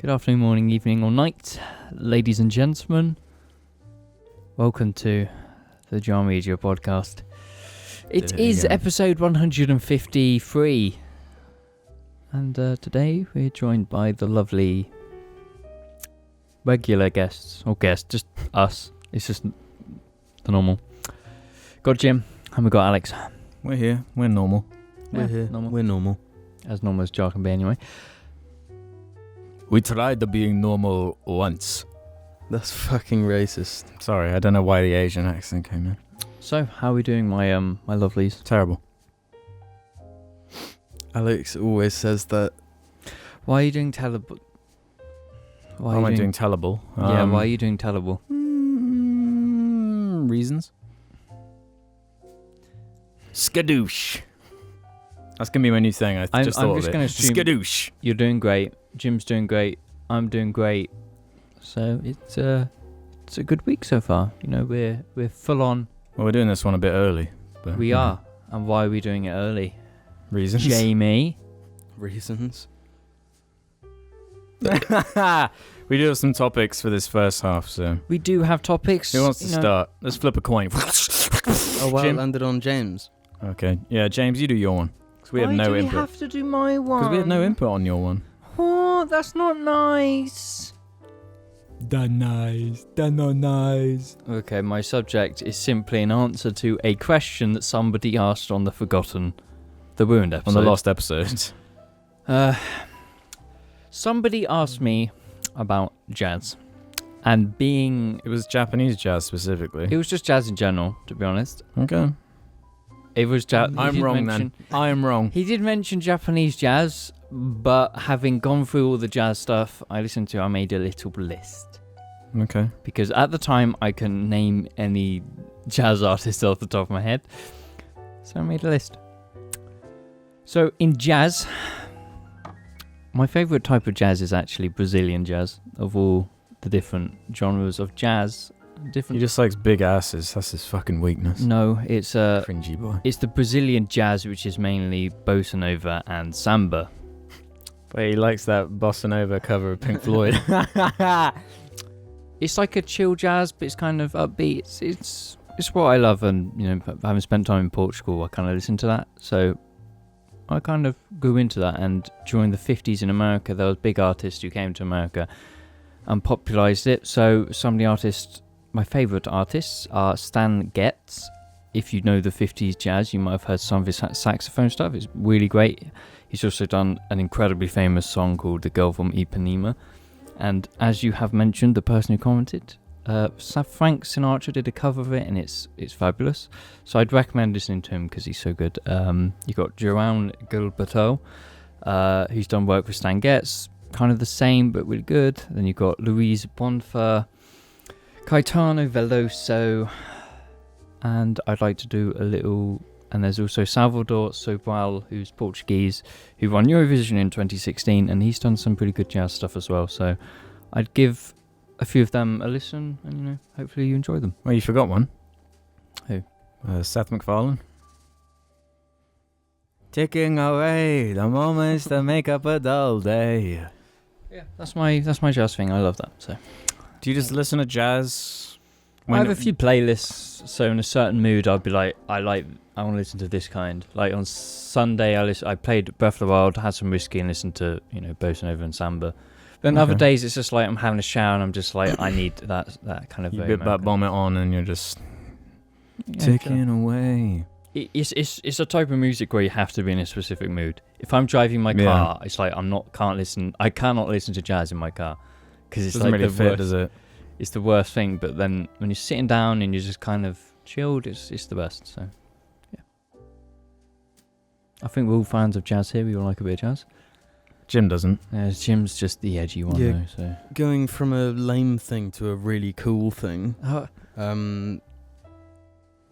Good afternoon, morning, evening, or night, ladies and gentlemen. Welcome to the Jar Media Podcast. It is episode 153. And today we're joined by the lovely regular guests, or guests, just us. It's just the normal. Got Jim, and we got Alex. We're here. We're normal. We're here. Normal. We're normal. As normal as Jar can be, anyway. We tried to being normal once. That's fucking racist. Sorry, I don't know why the Asian accent came in. So, how are we doing, my lovelies? Terrible. Alex always says that. Why are you doing tellable? Why am I doing tellable? Yeah, why are you doing tellable? Reasons. Skadoosh. That's going to be my new thing. I'm just going to assume Skadoosh. You're doing great. Jim's doing great. I'm doing great. So it's a good week so far. You know, we're full on. Well, we're doing this one a bit early. But, we are. And why are we doing it early? Reasons. Jamie. Reasons. We do have some topics for this first half, so. We do have topics. Who wants to start? Let's flip a coin. Oh, well, it landed on James. Okay. Yeah, James, you do your one. Because we have no input. Why do we have to do my one? Because we had no input on your one. Oh, that's not nice. That's not nice. Okay, my subject is simply an answer to a question that somebody asked on the Wound episode. On the last episode. Somebody asked me about jazz. And being... It was Japanese jazz specifically. It was just jazz in general, to be honest. Okay. It was jazz. I'm wrong then. I am wrong. He did mention Japanese jazz, but having gone through all the jazz stuff I listened to, I made a little list. Okay. Because at the time, I couldn't name any jazz artists off the top of my head. So I made a list. So in jazz, my favourite type of jazz is actually Brazilian jazz. Of all the different genres of jazz, He just likes big asses. That's his fucking weakness. No, it's cringy boy. It's the Brazilian jazz, which is mainly bossa nova and samba. But he likes that bossa nova cover of Pink Floyd. It's like a chill jazz, but it's kind of upbeat. It's what I love, and you know, having spent time in Portugal, I kind of listen to that. So I kind of grew into that. And during the 50s in America, there was big artists who came to America and popularized it. So some of the artists. My favourite artists are Stan Getz. If you know the 50s jazz, you might have heard some of his saxophone stuff. It's really great. He's also done an incredibly famous song called The Girl from Ipanema. And as you have mentioned, the person who commented, Frank Sinatra did a cover of it, and it's fabulous. So I'd recommend listening to him because he's so good. You got João Gilberto, who's done work with Stan Getz, kind of the same but really good. Then you've got Luis Bonfa, Caetano Veloso, and I'd like to do a little, and there's also Salvador Sobral, who's Portuguese, who won Eurovision in 2016, and he's done some pretty good jazz stuff as well, so I'd give a few of them a listen, and you know, hopefully you enjoy them. Well, you forgot one. Who? Seth MacFarlane. Taking away the moments that make up a dull day. Yeah, that's my jazz thing, I love that, so... Do you just listen to jazz? I have a few playlists, so in a certain mood, I'd be like, I want to listen to this kind. Like on Sunday, I played Breath of the Wild, had some whiskey, and listened to, you know, bossa nova and samba. Then other days, it's just like I'm having a shower, and I'm just like, I need that kind of. You bit that vomit on, and you're just ticking away. It's a type of music where you have to be in a specific mood. If I'm driving my car, it's like I cannot listen to jazz in my car. Because it's doesn't like really fit, does it? It's the worst thing, but then when you're sitting down and you're just kind of chilled, it's the best. So, yeah. I think we're all fans of jazz here. We all like a bit of jazz. Jim doesn't. Jim's just the edgy one, though. So going from a lame thing to a really cool thing.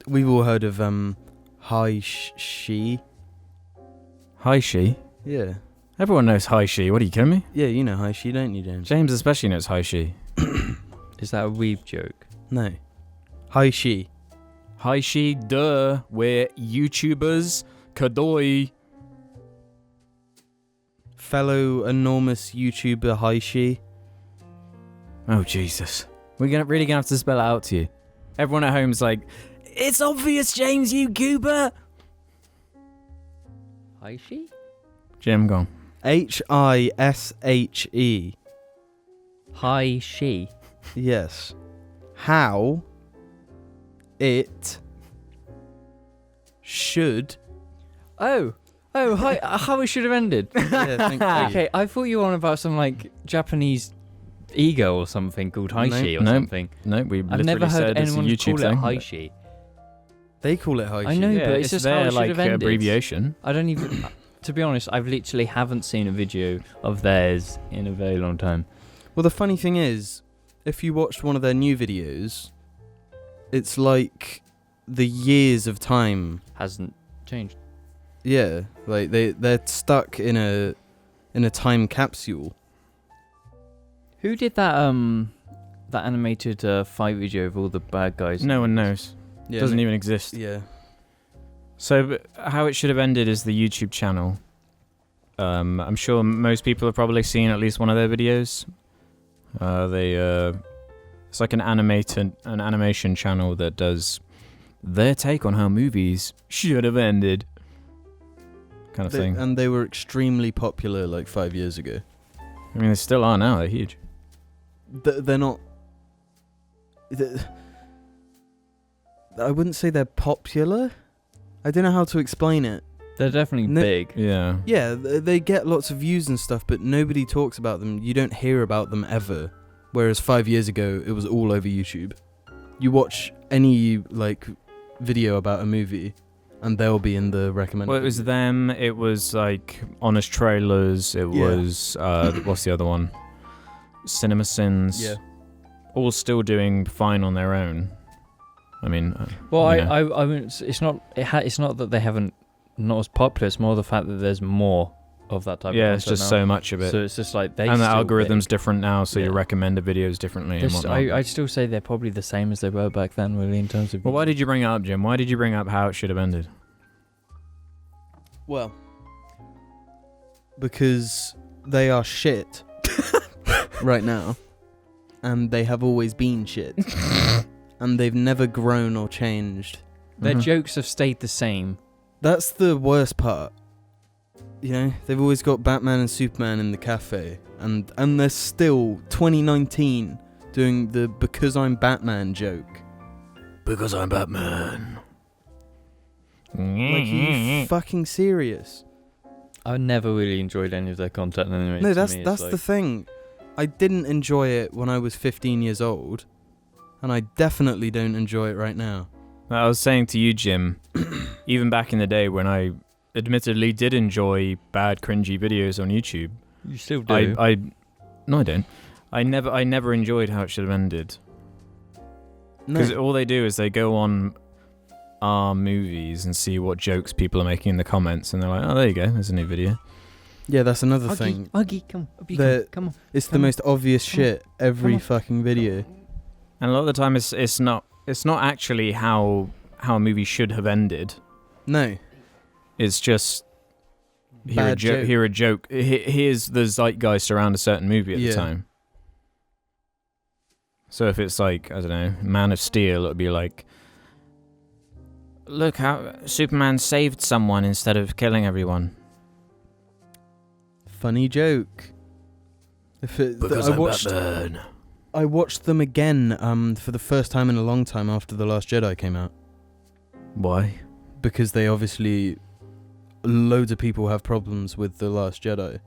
We've all heard of Hi She. Hi She? Yeah. Everyone knows Hi She. What are you kidding me? Yeah, you know Hi She, don't you, James? James especially knows Hi She. Is that a weeb joke? No. Hi She. Hi She, duh. We're YouTubers. Kadoy. Fellow enormous YouTuber Hi She. Oh, Jesus. We're really going to have to spell it out to you. Everyone at home's like, it's obvious, James, you goober. Hishi? Jim, go on. Hishe. Hishi. Yes. How it should. Oh, hi, how it should have ended. Yeah, thank you. Okay, I thought you were on about some like Japanese ego or something called Hishi or something. No, we I've never heard anyone call it Hishi. They call it Hishi. I know, Yeah, but it's just their, how it should have ended. abbreviation. I don't even. To be honest, I've literally haven't seen a video of theirs in a very long time. Well, the funny thing is, if you watched one of their new videos, it's like the years of time Hasn't changed. Yeah, like they're stuck in a time capsule. Who did that that animated fight video of all the bad guys? No one knows. Yeah, Doesn't even exist. Yeah. So how it should have ended is the YouTube channel. I'm sure most people have probably seen at least one of their videos. It's like an animation channel that does their take on how movies should have ended, kind of thing. And they were extremely popular like 5 years ago. I mean, they still are now. They're huge. They're not. I wouldn't say they're popular. I don't know how to explain it. They're definitely big. Yeah. Yeah, they get lots of views and stuff, but nobody talks about them. You don't hear about them ever. Whereas 5 years ago, it was all over YouTube. You watch any like video about a movie, and they'll be in the recommended. Well, it was them. It was like Honest Trailers. It was what's the other one? Cinema Sins. Yeah. All still doing fine on their own. I mean, Well, I mean, it's not that they haven't not as popular. It's more the fact that there's more of that type. Yeah, of it's just now. so much of it. So it's just like they. And the still algorithm's big. different now, so you Yeah. recommend the videos differently and whatnot. I'd still say they're probably the same as they were back then, really, in terms of. Well, why did you bring it up, Jim? Why did you bring up how it should have ended? Well, because they are shit right now, and they have always been shit, and they've never grown or changed. Their jokes have stayed the same. That's the worst part. You know, they've always got Batman and Superman in the cafe, and they're still 2019 doing the "because I'm Batman" joke. Because I'm Batman. Like, are you fucking serious? I never really enjoyed any of their content anyway. No, to that's me, that's it's the thing. I didn't enjoy it when I was 15 years old, and I definitely don't enjoy it right now. I was saying to you, Jim, even back in the day when I admittedly did enjoy bad, cringy videos on YouTube. You still do. No, I don't. I never enjoyed how it should have ended. No. Because all they do is they go on our movies and see what jokes people are making in the comments, and they're like, oh, there you go, there's a new video. Yeah, that's another thing. Uggy, come on. It's the most obvious shit every fucking video. And a lot of the time it's not actually how a movie should have ended. No. It's just Bad joke. hear a joke. Here's the zeitgeist around a certain movie at the time. So if it's like, I don't know, Man of Steel, it would be like, look how Superman saved someone instead of killing everyone. Funny joke. Because I'm Batman. I watched them again for the first time in a long time after The Last Jedi came out. Why? Because they obviously... Loads of people have problems with The Last Jedi.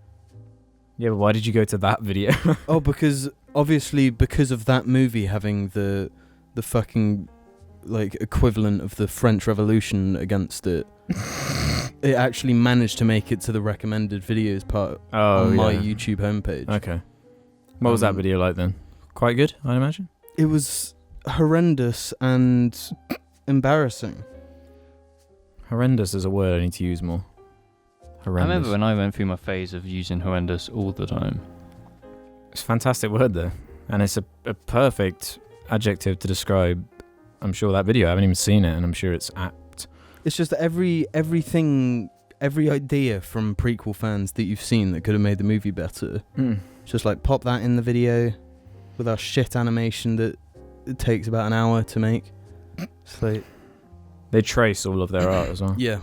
Yeah, but why did you go to that video? Oh, because of that movie having the fucking like equivalent of the French Revolution against it. It actually managed to make it to the recommended videos part on my YouTube homepage. Okay. What was that video like then? Quite good, I imagine? It was horrendous and embarrassing. Horrendous is a word I need to use more. Horrendous. I remember when I went through my phase of using horrendous all the time. It's a fantastic word though. And it's a perfect adjective to describe, I'm sure, that video. I haven't even seen it, and I'm sure it's apt. It's just that every idea from prequel fans that you've seen that could have made the movie better. Just like pop that in the video. with our shit animation that it takes about an hour to make. It's like, They trace all of their art as well. yeah.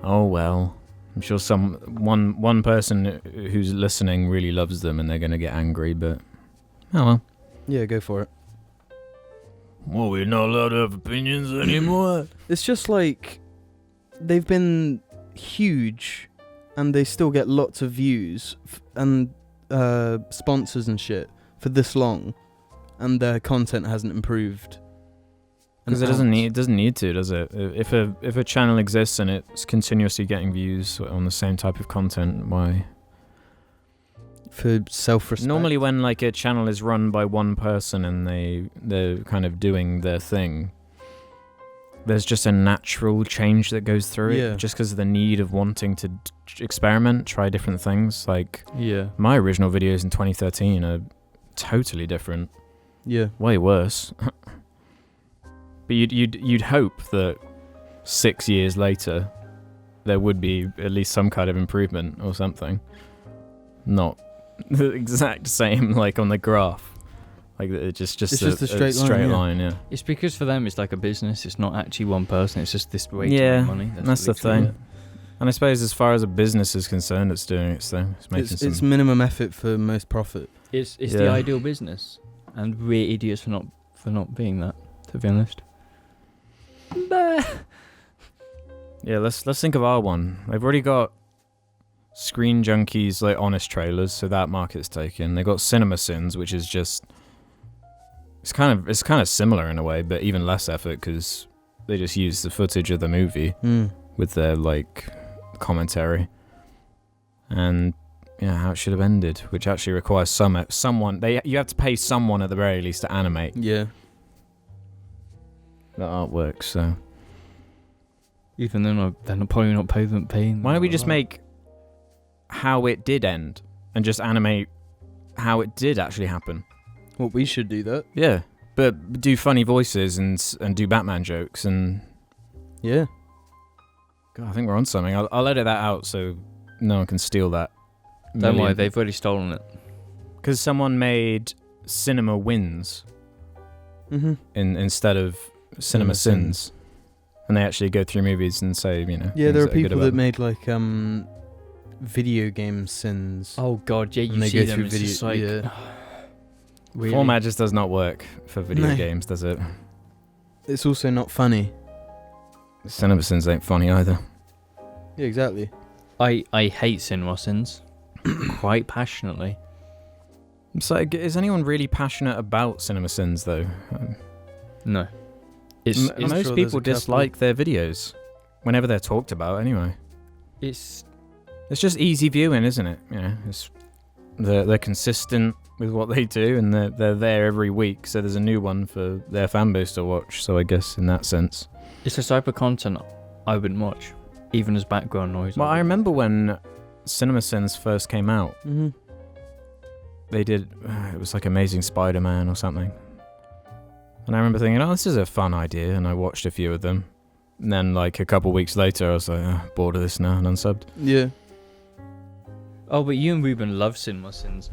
Oh well. I'm sure one person who's listening really loves them and they're gonna get angry, but oh well. Yeah, go for it. Well, we're not allowed to have opinions anymore. It's just like they've been huge and they still get lots of views and sponsors and shit for this long, and their content hasn't improved. Because it doesn't need to, does it? If a channel exists and it's continuously getting views on the same type of content, why? For self-respect. Normally, when like a channel is run by one person and they're kind of doing their thing, there's just a natural change that goes through Yeah. it, just because of the need of wanting to experiment, try different things. Like Yeah. my original videos in 2013 are totally different, Yeah. way worse. But you'd hope that 6 years later there would be at least some kind of improvement or something. Not the exact same like on the graph. Like it's just a straight line, yeah. It's because for them it's like a business. It's not actually one person. It's just this way to Yeah, make money. that's the thing. And I suppose as far as a business is concerned, it's doing its thing. It's making It's minimum effort for most profit. It's Yeah. the ideal business, and we're idiots for not being that. To be honest. Yeah, let's think of our one. They've already got Screen Junkies, like honest trailers, so that market's taken. They got Cinema Sins, which is just it's kind of similar in a way, but even less effort because they just use the footage of the movie with their like commentary, and yeah, how it should have ended, which actually requires someone. You have to pay someone at the very least to animate Yeah. the artwork. So Even though they're probably not paying. why don't we just make how it did end and just animate how it did actually happen? Well, we should do that. Yeah, but do funny voices and do Batman jokes and Yeah. God, I think we're on something. I'll edit that out so no one can steal that. Don't worry, they've already stolen it. Because someone made Cinema Wins Mm-hmm. instead of Cinema Sins. And they actually go through movies and say, Yeah, things there are that are good people about that them. made like video game sins. Oh god, yeah, you And they see go them. through It's video- just like, yeah. really? Format just does not work for video No. games, does it? It's also not funny. Cinema Sins ain't funny either. Yeah, exactly. I hate cinema sins quite passionately. So, is anyone really passionate about Cinema Sins though? No, it's I'm Most sure there's a people couple. dislike their videos whenever they're talked about. Anyway, it's it's just easy viewing, isn't it? It's they're consistent with what they do, and they're there every week. So there's a new one for their fan base to watch. So I guess in that sense, it's a type of content I wouldn't watch, even as background noise. well, I remember when Cinema Sins first came out. Mm-hmm. They did it was like Amazing Spider-Man or something, and I remember thinking, oh, this is a fun idea, and I watched a few of them, and then like a couple weeks later I was like, oh, bored of this now, and unsubbed. Yeah. Oh, but you and Ruben love cinema sins.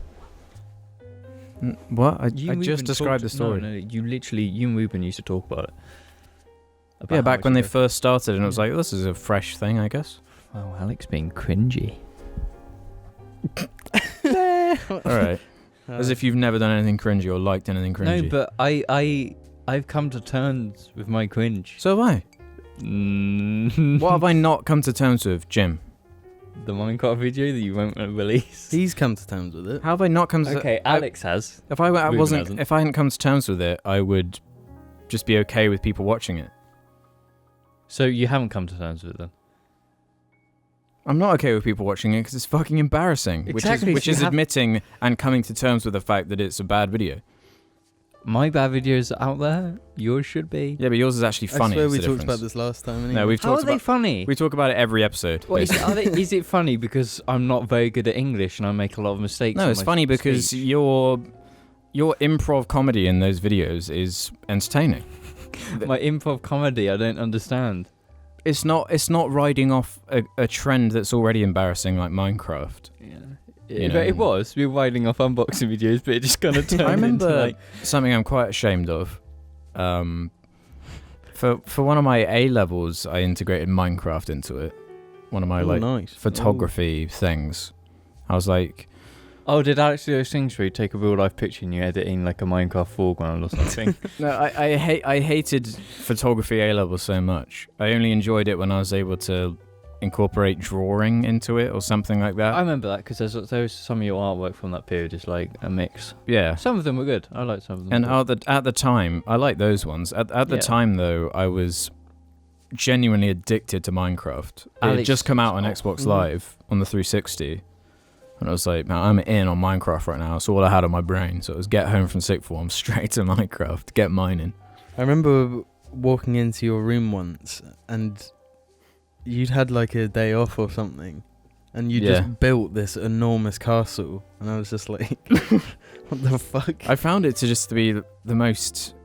What? I You and just Ruben described the talked- story. No, you and Ruben used to talk about it. About Yeah, how back much when you they go- first started, and it was like, this is a fresh thing, I guess. Wow, Alex being cringy. All right. As if you've never done anything cringy or liked anything cringy. No, but I've come to terms with my cringe. So have I. What have I not come to terms with, Jim? The Minecraft video that you won't release. He's come to terms with it. How have I not come to Okay, Alex has. If I Ruben wasn't, hasn't. if I hadn't come to terms with it, I would just be okay with people watching it. So you haven't come to terms with it then? I'm not okay with people watching it because it's fucking embarrassing. Exactly, Which so is you have- admitting and coming to terms with the fact that it's a bad video. My bad videos are out there. Yours should be. Yeah, but yours is actually funny. I swear is we the talked difference. about this last time. Anyway. No, we've How talked are they about. funny? We talk about it every episode. What, basically. is it funny because I'm not very good at English and I make a lot of mistakes? No, in it's my funny because speech? your improv comedy in those videos is entertaining. my improv comedy, I don't understand. It's not riding off a trend that's already embarrassing like Minecraft. Yeah. You know, It was. We were winding off unboxing videos, but it just kind of turned I remember into like... something I'm quite ashamed of. For one of my A levels, I integrated Minecraft into it. One of my nice. photography things. I was like, Oh, did Alex do those things where you take a real life picture and you edit in like a Minecraft foreground or something? no, I hated photography A level so much. I only enjoyed it when I was able to incorporate drawing into it or something like that. I remember that because there's some of your artwork from that period is like a mix. Yeah. Some of them were good. I liked some of them. And at the time, I liked those ones. At the time, though, I was genuinely addicted to Minecraft. It had just come out on Xbox Live on the 360. And I was like, man, I'm in on Minecraft right now. It's all I had on my brain. So it was get home from sixth form, straight to Minecraft, get mining. I remember walking into your room once and you'd had like a day off or something. And you just built this enormous castle. And I was just like, what the fuck? I found it to just be the most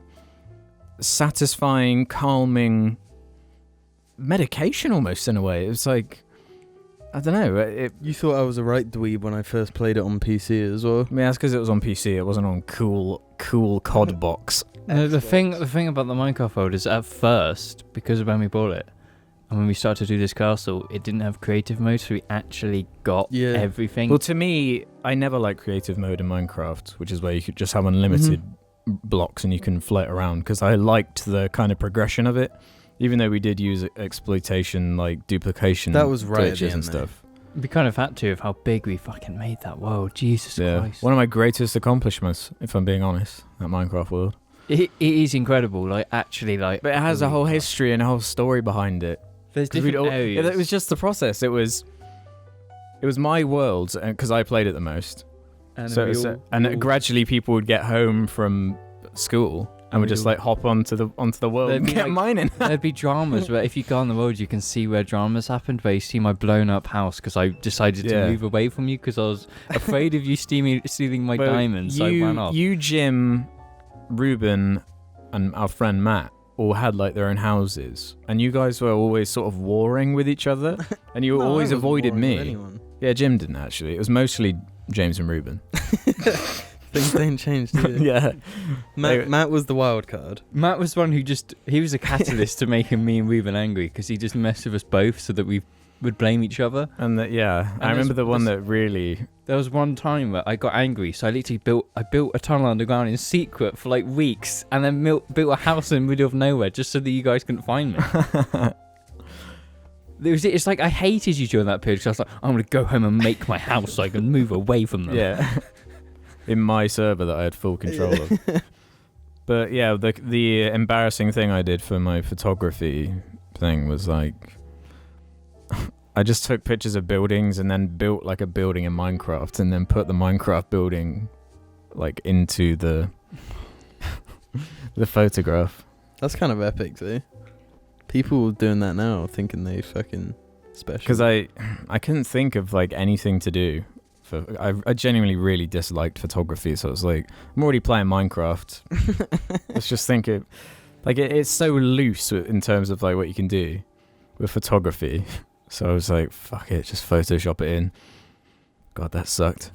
satisfying, calming medication almost in a way. It was like, I don't know. You thought I was a right dweeb when I first played it on PC as well. I mean, that's because it was on PC. It wasn't on cool COD box. No, the thing about the Minecraft world is at first, because of when we bought it, and when we started to do this castle, it didn't have creative mode, so we actually got everything. Well, to me, I never liked creative mode in Minecraft, which is where you could just have unlimited blocks and you can float around, because I liked the kind of progression of it. Even though we did use exploitation, like duplication, that was right glitches and stuff. We kind of had to, of how big we fucking made that world. Jesus Christ. One of my greatest accomplishments, if I'm being honest, that Minecraft world. It is incredible, like, actually, like... But it has a whole history and a whole story behind it. There's different areas. It was just the process. It was my world, because I played it the most. And gradually people would get home from school and would just like hop onto the world and get mining. There'd be dramas where if you go on the road, you can see where dramas happened. Where you see my blown up house because I decided to move away from you because I was afraid of you stealing my diamonds. So I ran off. You, Jim, Ruben, and our friend Matt all had like their own houses, and you guys were always sort of warring with each other, and you always avoided me. Yeah, Jim didn't actually. It was mostly James and Ruben. Things don't change, do they? Yeah. Matt was the wild card. Matt was one who he was a catalyst to making me and Ruben angry because he just messed with us both so that we would blame each other. And I remember the one that really... There was one time where I got angry, so I literally built a tunnel underground in secret for like weeks and then built a house in the middle of nowhere just so that you guys couldn't find me. It's like I hated you during that period. So I was like, I'm going to go home and make my house so I can move away from them. Yeah. In my server that I had full control of. But yeah, the embarrassing thing I did for my photography thing was like, I just took pictures of buildings and then built like a building in Minecraft and then put the Minecraft building like into the photograph. That's kind of epic though. People doing that now thinking they fucking special. Because I couldn't think of like anything to do. I genuinely really disliked photography, so I was like, I'm already playing Minecraft. Let's just think it. Like it's so loose in terms of like what you can do with photography. So I was like, fuck it, just Photoshop it in. God, that sucked.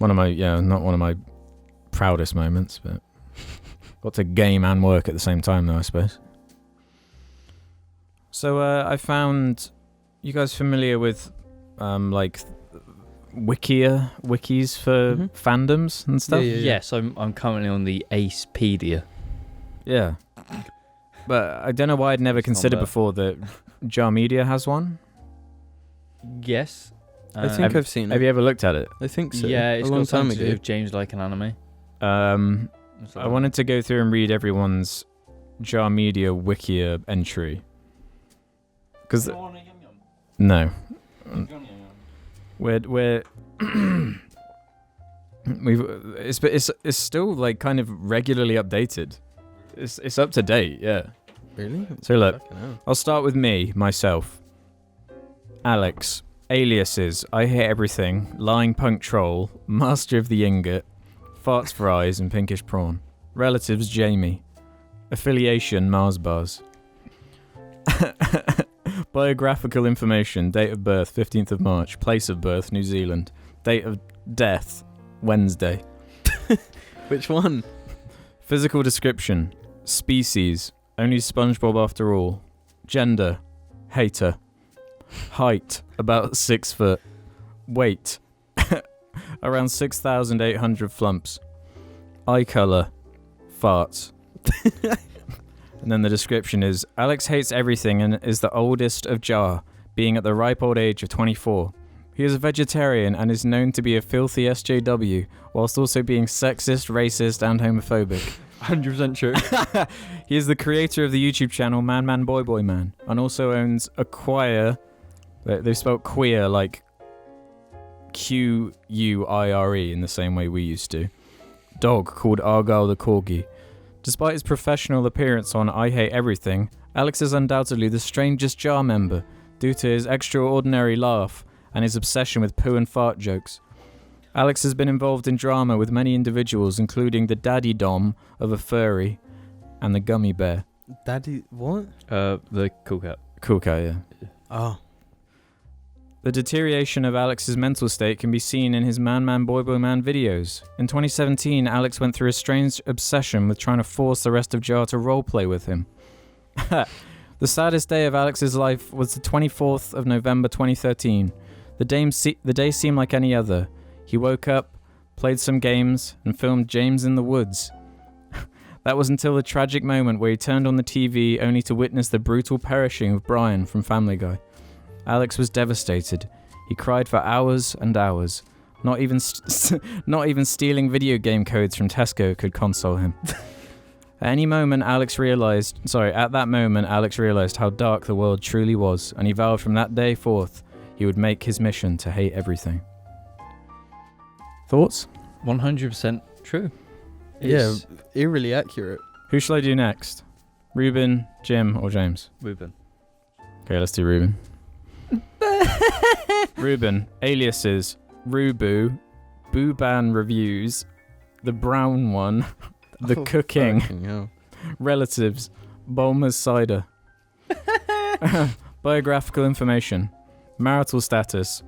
Not one of my proudest moments, but got to game and work at the same time though, I suppose. So I found, you guys familiar with like wikis for fandoms and stuff? Yeah. Yes, I'm currently on the Acepedia. Yeah. But I don't know why I'd never considered before that Jar Media has one. Yes. I think I've seen it. Have you ever looked at it? I think so. Yeah, it's a long got time something to do ago. with James like an anime. I wanted to go through and read everyone's Jar Media Wikia entry. Because no. We're it's still like kind of regularly updated. It's up to date, yeah. Really? So look, I'll start with myself. Alex, aliases, I hate everything, lying punk troll, master of the ingot, farts for eyes and pinkish prawn. Relatives, Jamie. Affiliation, Mars bars. Biographical information, date of birth, 15th of March, place of birth, New Zealand. Date of death, Wednesday. Which one? Physical description, species, only SpongeBob after all. Gender, hater. Height, about 6 foot. Weight, around 6,800 flumps. Eye colour, farts. And then the description is, Alex hates everything and is the oldest of Jar, being at the ripe old age of 24. He is a vegetarian and is known to be a filthy SJW, whilst also being sexist, racist, and homophobic. 100% true. He is the creator of the YouTube channel Man Man Boy Boy Man, and also owns a choir. They've spelled queer like Quire in the same way we used to. Dog called Argyle the Corgi. Despite his professional appearance on I Hate Everything, Alex is undoubtedly the strangest Jar member due to his extraordinary laugh and his obsession with poo and fart jokes. Alex has been involved in drama with many individuals, including the daddy dom of a furry and the gummy bear. Daddy, what? The Cool Cat. Cool cat, yeah. Oh. The deterioration of Alex's mental state can be seen in his Man Man Boy Boy Man videos. In 2017, Alex went through a strange obsession with trying to force the rest of Jar to roleplay with him. The saddest day of Alex's life was the 24th of November 2013. The day seemed like any other. He woke up, played some games, and filmed James in the Woods. That was until the tragic moment where he turned on the TV only to witness the brutal perishing of Brian from Family Guy. Alex was devastated. He cried for hours and hours. Not even stealing video game codes from Tesco could console him. At that moment, Alex realized how dark the world truly was, and he vowed from that day forth he would make his mission to hate everything. Thoughts? 100% true. Yeah, eerily accurate. Who shall I do next? Ruben, Jim, or James? Ruben. Okay, let's do Ruben. Ruben, aliases, Rubu, Booban Reviews, The Brown One, The Cooking, fucking hell. Relatives, Bulmer's Cider. Biographical information, marital status,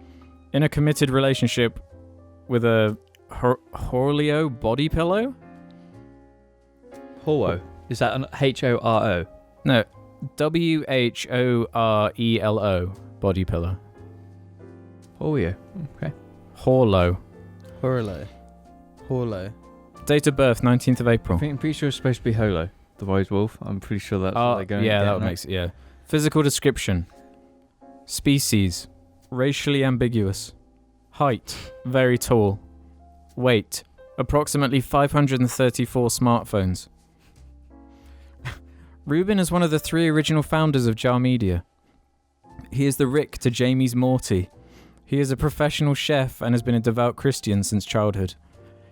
in a committed relationship with a Horleo body pillow? Horo. Is that an H-O-R-O? No, W-H-O-R-E-L-O, body pillow. Horo. Okay. Horlo. Horlo. Date of birth, 19th of April. I'm pretty sure it's supposed to be Holo, the Wise Wolf. I'm pretty sure that's what they're going yeah, to that would make sense. Yeah. Physical description. Species. Racially ambiguous. Height. Very tall. Weight. Approximately 534 smartphones. Ruben is one of the 3 original founders of Jar Media. He is the Rick to Jamie's Morty. He is a professional chef and has been a devout Christian since childhood.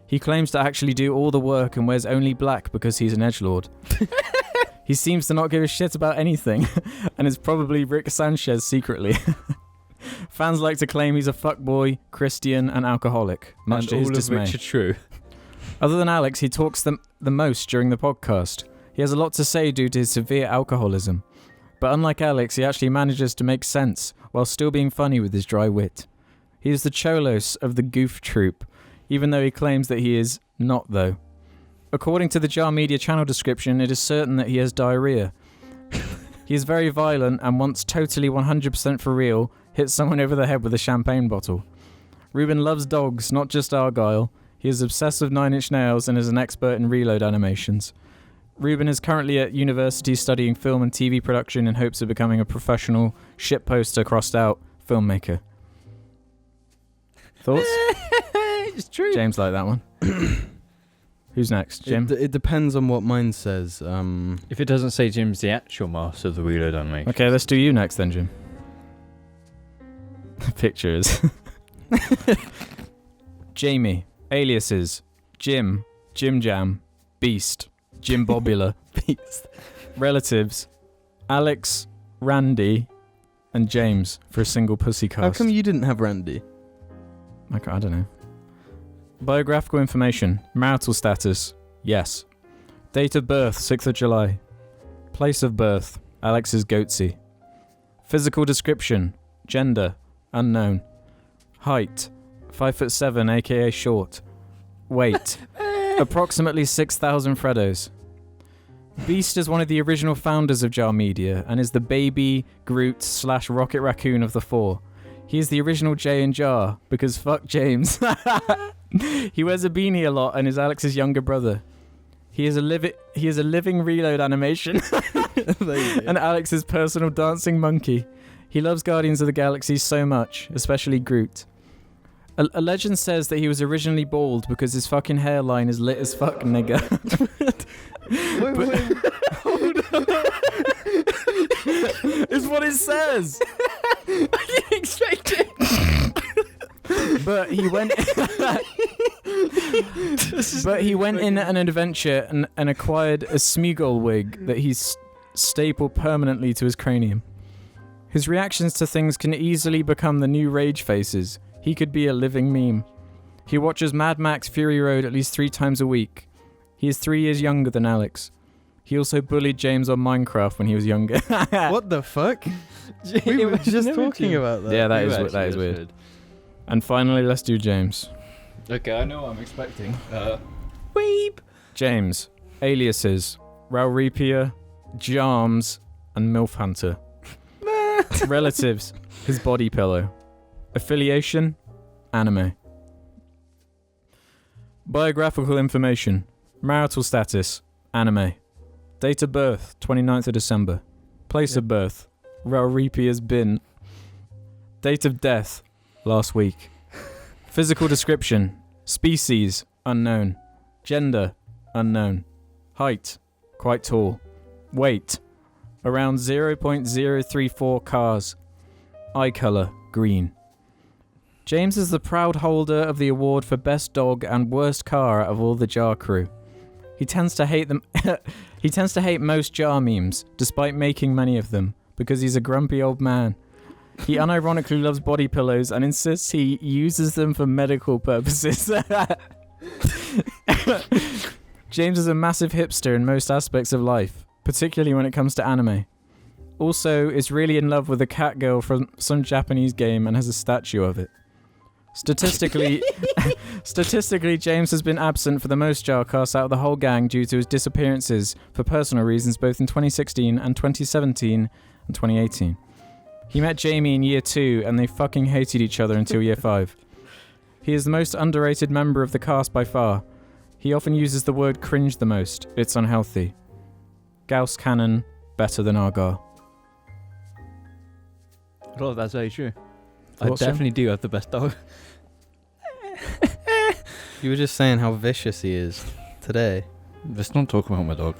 He claims to actually do all the work and wears only black because he's an edgelord. He seems to not give a shit about anything and is probably Rick Sanchez secretly. Fans like to claim he's a fuckboy, Christian and alcoholic, much and to his all dismay. of which are true. Other than Alex, he talks the most during the podcast. He has a lot to say due to his severe alcoholism. But unlike Alex, he actually manages to make sense while still being funny with his dry wit. He is the Cholos of the Goof Troop, even though he claims that he is not, though. According to the Jar Media channel description, it is certain that he has diarrhea. He is very violent and once totally 100% for real hit someone over the head with a champagne bottle. Ruben loves dogs, not just Argyle. He is obsessed with 9 Inch Nails and is an expert in reload animations. Ruben is currently at university studying film and TV production in hopes of becoming a professional, shitposter crossed out filmmaker. Thoughts? It's true. James liked that one. Who's next? Jim? It depends on what mine says. If it doesn't say Jim's the actual master of the reload animation. Okay, let's do you next then, Jim. Pictures. Jamie. Aliases. Jim. Jim Jam. Beast. Jim Bobula. Beast. Relatives. Alex. Randy. And James for a single pussy cast. How come you didn't have Randy? I don't know. Biographical information. Marital status. Yes. Date of birth. 6th of July. Place of birth. Alex's Goatsy. Physical description. Gender. Unknown. Height. 5'7", aka short. Weight, approximately 6,000 Freddos. Beast is one of the original founders of Jar Media and is the baby Groot / Rocket Raccoon of the four. He is the original Jay and Jar, because fuck James. He wears a beanie a lot and is Alex's younger brother. He is a living reload animation and Alex's personal dancing monkey. He loves Guardians of the Galaxy so much, especially Groot. A legend says that he was originally bald because his fucking hairline is lit as fuck, nigga. Wait, hold on. It's what it says. I didn't expect it. But he went. In an adventure and acquired a Smeagol wig that he's stapled permanently to his cranium. His reactions to things can easily become the new rage faces. He could be a living meme. He watches Mad Max Fury Road at least 3 times a week. He is 3 years younger than Alex. He also bullied James on Minecraft when he was younger. What the fuck? We were just talking about that. Yeah, that is weird. And finally, let's do James. Okay, I know what I'm expecting. Weep. James. Aliases. Rauripia, Jarms, and MILF Hunter. Relatives. His body pillow. Affiliation. Anime. Biographical information. Marital status. Anime. Date of birth. 29th of December. Place of birth. Rauripia's bin. Date of death. Last week. Physical description. Species. Unknown. Gender. Unknown. Height. Quite tall. Weight. Around 0.034 cars. Eye colour. Green. James is the proud holder of the award for best dog and worst car out of all the Jar crew. He tends to hate them. He tends to hate most Jar memes, despite making many of them, because he's a grumpy old man. He unironically loves body pillows and insists he uses them for medical purposes. James is a massive hipster in most aspects of life, particularly when it comes to anime. Also, is really in love with a cat girl from some Japanese game and has a statue of it. Statistically, James has been absent for the most JARCasts out of the whole gang due to his disappearances for personal reasons both in 2016 and 2017 and 2018. He met Jamie in year 2 and they fucking hated each other until year 5. He is the most underrated member of the cast by far. He often uses the word cringe the most. It's unhealthy. Gauss Cannon, better than Argar. Oh, that's very true. Thought I so? definitely do have the best dog. You were just saying how vicious he is today. Let's not talk about my dog.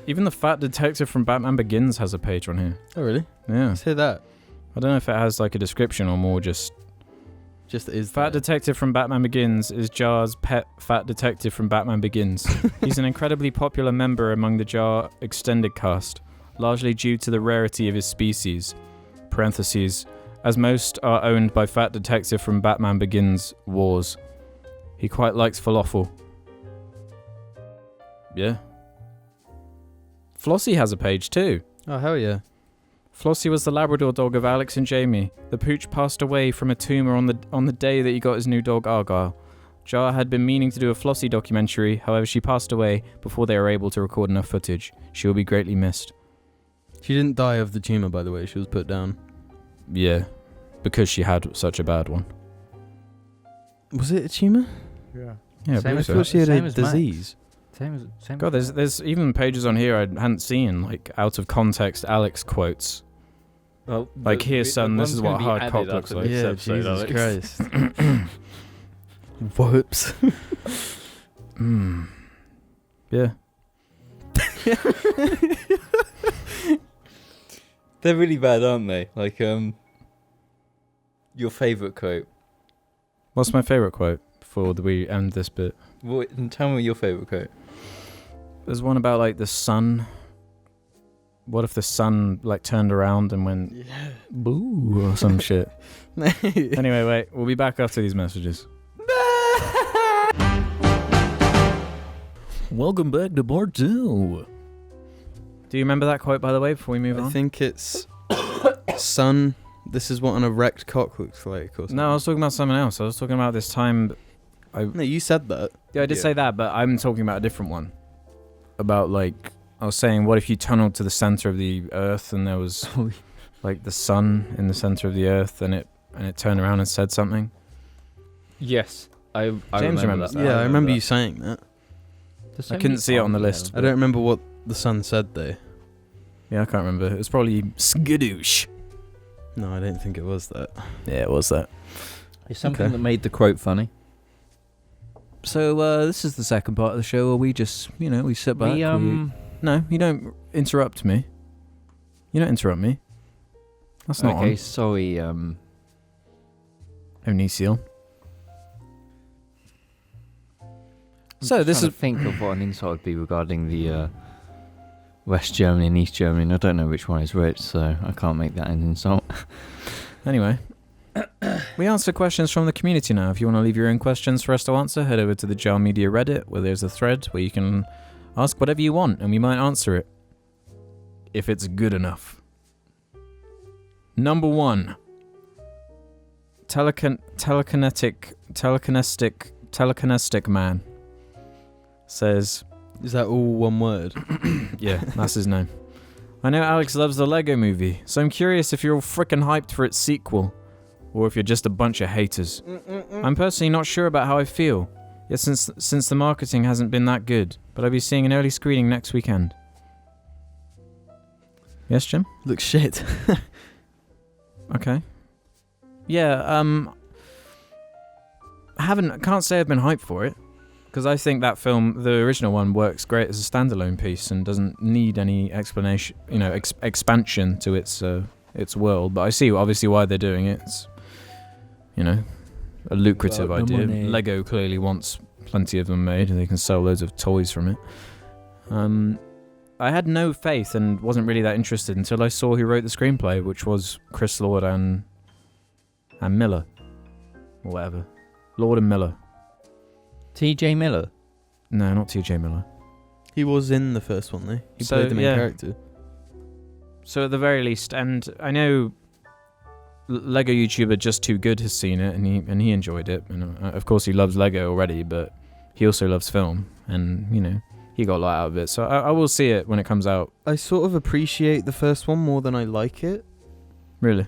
Even the fat detective from Batman Begins has a page on here. Oh, really? Yeah. Let's hear that. I don't know if it has like a description or more just... Just is Fat there. Detective from Batman Begins is Jar's pet Fat Detective from Batman Begins. He's an incredibly popular member among the Jar extended cast, largely due to the rarity of his species. Parentheses, as most are owned by Fat Detective from Batman Begins Wars. He quite likes falafel. Yeah. Flossie has a page too. Oh, hell yeah. Flossie was the Labrador dog of Alex and Jamie. The pooch passed away from a tumour on the day that he got his new dog Argyle. Jar had been meaning to do a Flossie documentary, however she passed away before they were able to record enough footage. She will be greatly missed. She didn't die of the tumour, by the way. She was put down. Yeah, because she had such a bad one. Was it a tumour? Yeah. Yeah, I Same believe as I so. thought she had a Same as Max. disease. Same. God, there's even pages on here I hadn't seen, like out of context Alex quotes. Well, Like, here, son, this is what a hard cock looks like. Yeah, Jesus Christ. Whoops. Yeah. They're really bad, aren't they? Like, your favourite quote. What's my favourite quote before we end this bit? Tell me your favourite quote. There's one about like the sun. What if the sun like turned around and went boo or some shit? Anyway, wait. We'll be back after these messages. Welcome back to part 2. Do you remember that quote, by the way, before we move I on? think it's sun This is what an erect cock looks like, or something. No, I was talking about something else. I was talking about this time. No, you said that. Yeah, I did Yeah. say that, but I'm talking about a different one. About, like, I was saying, what if you tunneled to the center of the earth and there was, like, the sun in the center of the earth and it turned around and said something? Yes, I James remember remembers that. that. Yeah, I remember that. you saying that. There's so I couldn't many see it on the songs list. there. I don't remember what the sun said though. Yeah, I can't remember. It was probably skadoosh. No, I don't think it was that. Yeah, it was that. It's something Okay. that made the quote funny. So, this is the second part of the show where we just, we sit back. No, you don't interrupt me. You don't interrupt me. That's not okay, on. sorry. Onisil. So I'm this trying is to think of what an insult would be regarding the West Germany and East Germany, and I don't know which one is which, so I can't make that an insult. Anyway, we answer questions from the community now. If you want to leave your own questions for us to answer, head over to the Jar Media Reddit, where there's a thread where you can ask whatever you want, and we might answer it if it's good enough. Number 1. Telekinestic man says, Is that all one word? yeah, that's his name. I know Alex loves the Lego movie, so I'm curious if you're all frickin' hyped for its sequel, or if you're just a bunch of haters. I'm personally not sure about how I feel, yet since the marketing hasn't been that good, but I'll be seeing an early screening next weekend. Yes, Jim? Looks shit. Okay. Yeah, can't say I've been hyped for it, because I think that film, the original one, works great as a standalone piece and doesn't need any explanation, expansion to its world. But I see obviously why they're doing it. It's, a lucrative About the idea. money. Lego clearly wants plenty of them made, and they can sell loads of toys from it. I had no faith and wasn't really that interested until I saw who wrote the screenplay, which was Chris Lord and Miller, or whatever. Lord and Miller. T.J. Miller. No, not T.J. Miller. He was in the first one though. He So, played the main yeah. character. So at the very least, and I know Lego YouTuber Just Too Good has seen it, and he enjoyed it, and of course he loves Lego already, but he also loves film, and he got a lot out of it. So I will see it when it comes out. I sort of appreciate the first one more than I like it. Really?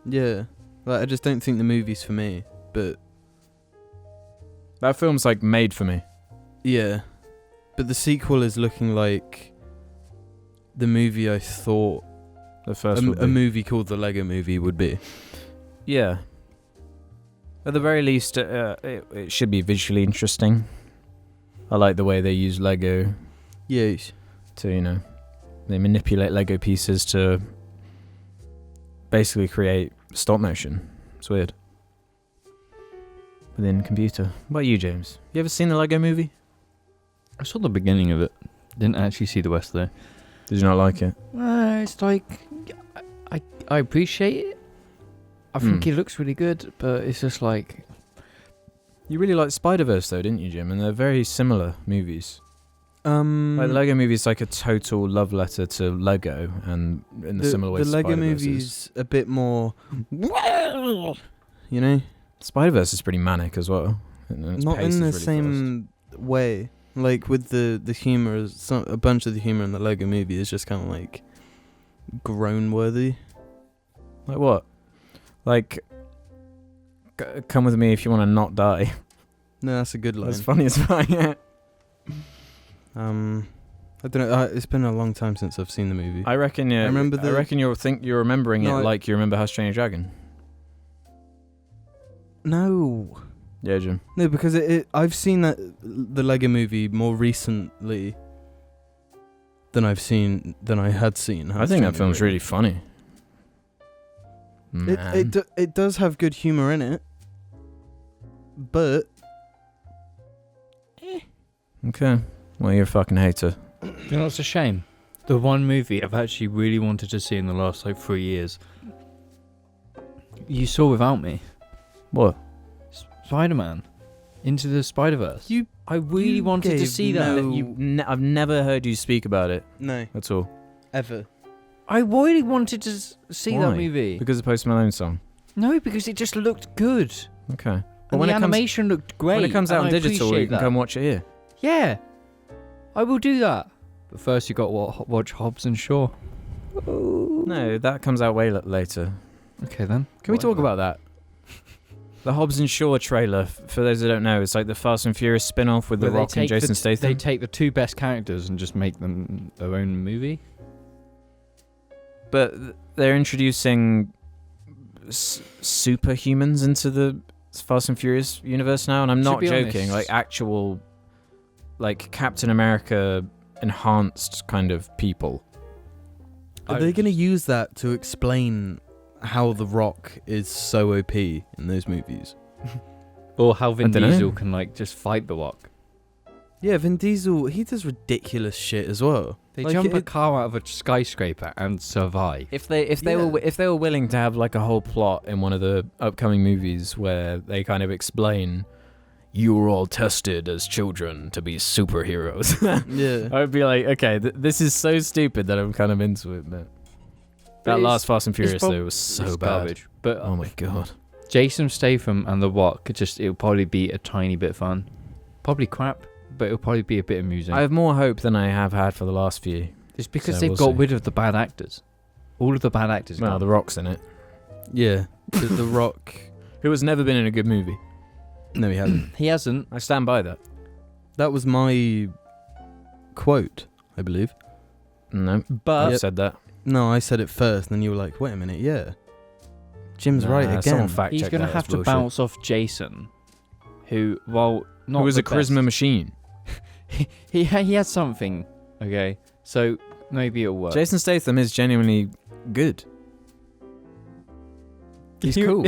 Yeah. Like, I just don't think the movie's for me. But That film's like made for me. yeah. But the sequel is looking like the movie I thought The first a movie called The Lego Movie would be. Yeah. At the very least, it should be visually interesting. I like the way they use Lego Yes. to, they manipulate Lego pieces to basically create stop motion. It's weird. Within computer. What about you, James? You ever seen the Lego movie? I saw the beginning of it. Didn't actually see the rest though. Did you not like it? It's like I appreciate it. I think it looks really good, but it's just like You really liked Spider-Verse though, didn't you, Jim? And they're very similar movies. Like the Lego movie is like a total love letter to Lego, and in the similar way the Lego Spider-Verse is. movie's a bit more, Spider-Verse is pretty manic as well. And its not pace in the is really same way. Like with the humor, a bunch of the humor in the Lego movie is just kind of like groan worthy. fast. Like what? Like, come with me if you want to not die. No, that's a good line. That's funny as fuck. Yeah. I don't know. It's been a long time since I've seen the movie. I reckon. Yeah. I remember I reckon you're remembering No, it like you remember How to Train Your Dragon. No, Yeah, Jim. no, because I've seen the Lego movie more recently than I had seen. I think that film's really funny. Man. It does have good humor in it, but Okay. Well, you're a fucking hater. you know, it's a shame. The one movie I've actually really wanted to see in the last 3 years. You saw without me. What? Spider-Man. Into the Spider-Verse. I really you wanted to gave see that. no- I've never heard you speak about it no, at all. ever. I really wanted to see that Why? movie. Because of Post Malone song. No, because it just looked good. Okay. And when the it comes- animation looked great. When it comes out and on I digital, appreciate you can that. come watch it here. Yeah. I will do that. But first you got to watch Hobbs and Shaw. No, that comes out way later. Okay then. Can we talk about that? The Hobbs and Shaw trailer, for those who don't know, it's like the Fast and Furious spin-off with The Rock and Jason Statham. They take the two best characters and just make them their own movie. But they're introducing superhumans into the Fast and Furious universe now, and I'm not joking. Honest, like actual, like Captain America enhanced kind of people. Are they going to use that to explain how The Rock is so OP in those movies? Or how Vin dunno. Diesel can like just fight the Rock. Yeah, Vin Diesel, he does ridiculous shit as well. They Like, jump a car out of a skyscraper and survive. If they were willing to have like a whole plot in one of the upcoming movies where they kind of explain you were all tested as children to be superheroes, Yeah. I would be like, okay, this is so stupid that I'm kind of into it. But that last Fast and Furious though was so bad. Garbage. But Oh my god. Jason Statham and The Rock it'll probably be a tiny bit fun. Probably crap, but it'll probably be a bit amusing. I have more hope than I have had for the last few. It's because So they've we'll got see. rid of the bad actors. All of the bad actors. Well, gone. The Rock's in it. Yeah. The Rock... Who has never been in a good movie. No, he hasn't. He hasn't. I stand by that. That was my quote, I believe. No, But I've said that. No, I said it first, and then you were like, wait a minute, yeah. Jim's right Nah, again. someone fact he's check going to that, have it's to bullshit. bounce off Jason, who, well, not Who was the a charisma best. machine. He has something, okay? So maybe it'll work. Jason Statham is genuinely good. He's cool.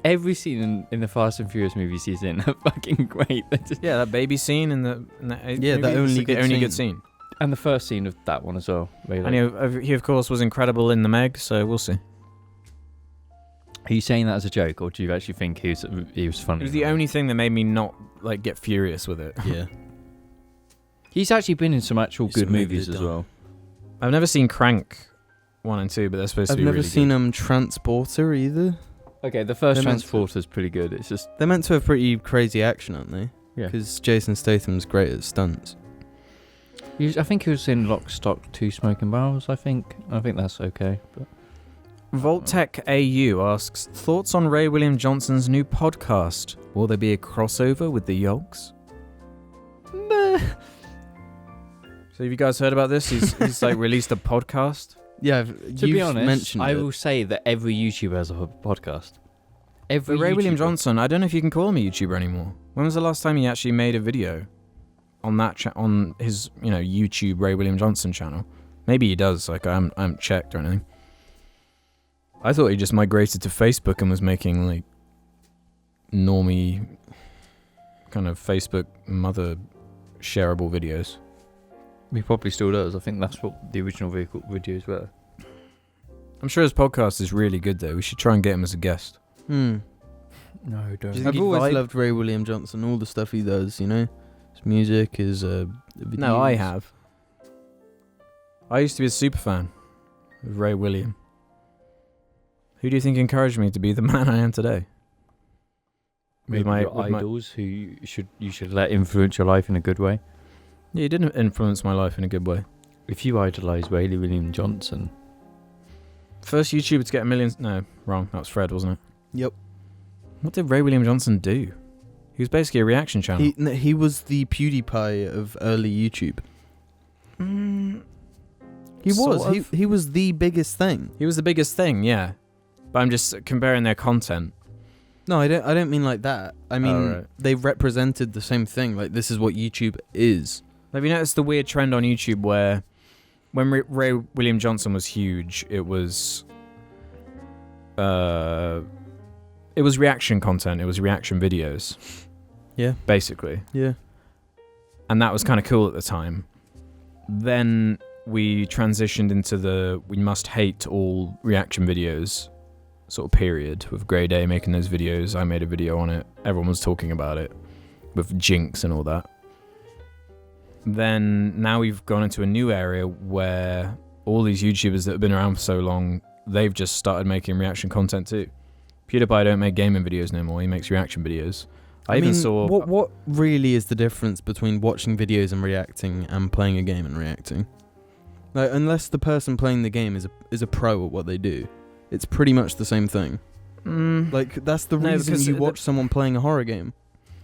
Every scene in the Fast and Furious movies he's in are fucking great. Yeah, that baby scene in the Yeah, movie, the it's only like the good only good scene. scene. And the first scene of that one as well. And he of course was incredible in the Meg, so we'll see. Are you saying that as a joke, or do you actually think he was funny? It was the only thing that made me not like get furious with it. Yeah. He's actually been in some actual He's good some movies movies as done. well. I've never seen Crank 1 and 2, but they're supposed I've to be never really seen good. Transporter either. Okay, the first They're meant to- Transporter's pretty good. It's just They're meant to have pretty crazy action, aren't they? yeah. Because Jason Statham's great at stunts. I think he was in Lock, Stock, 2 Smoking Barrels. I think that's okay. But Voltec AU asks, thoughts on Ray William Johnson's new podcast? Will there be a crossover with the Yogs? So have you guys heard about this? He's like released a podcast. Yeah, to be honest, mentioned I it. will say that every YouTuber has a podcast. Every But Ray William YouTuber. Johnson, I don't know if you can call him a YouTuber anymore. When was the last time he actually made a video on that on his YouTube Ray William Johnson channel? Maybe he does. Like I haven't checked or anything. I thought he just migrated to Facebook and was making like normie kind of Facebook mother shareable videos. He probably still does. I think that's what the original videos were. I'm sure his podcast is really good though. We should try and get him as a guest. Hmm. No, Do you don't. think I've he'd always vibe? loved Ray William Johnson, all the stuff he does, you know? His music, his videos. No, I have. I used to be a super fan of Ray William. Who do you think encouraged me to be the man I am today? Maybe my- your with my- idols who you should let influence your life in a good way. Yeah, he didn't influence my life in a good way. If you idolise Ray William Johnson, First YouTuber to get a million... No, wrong. That was Fred, wasn't it? Yep. What did Ray William Johnson do? He was basically a reaction channel. He was the PewDiePie of early YouTube. He was. Sort of. He was the biggest thing. He was the biggest thing, yeah. But I'm just comparing their content. No, I don't mean like that. I mean, Oh, right. they represented the same thing. Like, this is what YouTube is. Have you noticed the weird trend on YouTube where when Ray William Johnson was huge, it was reaction content. It was reaction videos, Yeah. basically. Yeah. And that was kind of cool at the time. Then we transitioned into the we must hate all reaction videos sort of period with Grey Day making those videos. I made a video on it. Everyone was talking about it with Jinx and all that. Then now we've gone into a new area where all these YouTubers that have been around for so long, they've just started making reaction content too. PewDiePie don't make gaming videos no more. He makes reaction videos. I even mean, saw... What really is the difference between watching videos and reacting and playing a game and reacting? Like, unless the person playing the game is a pro at what they do, it's pretty much the same thing. Like, that's the reason you watch someone playing a horror game.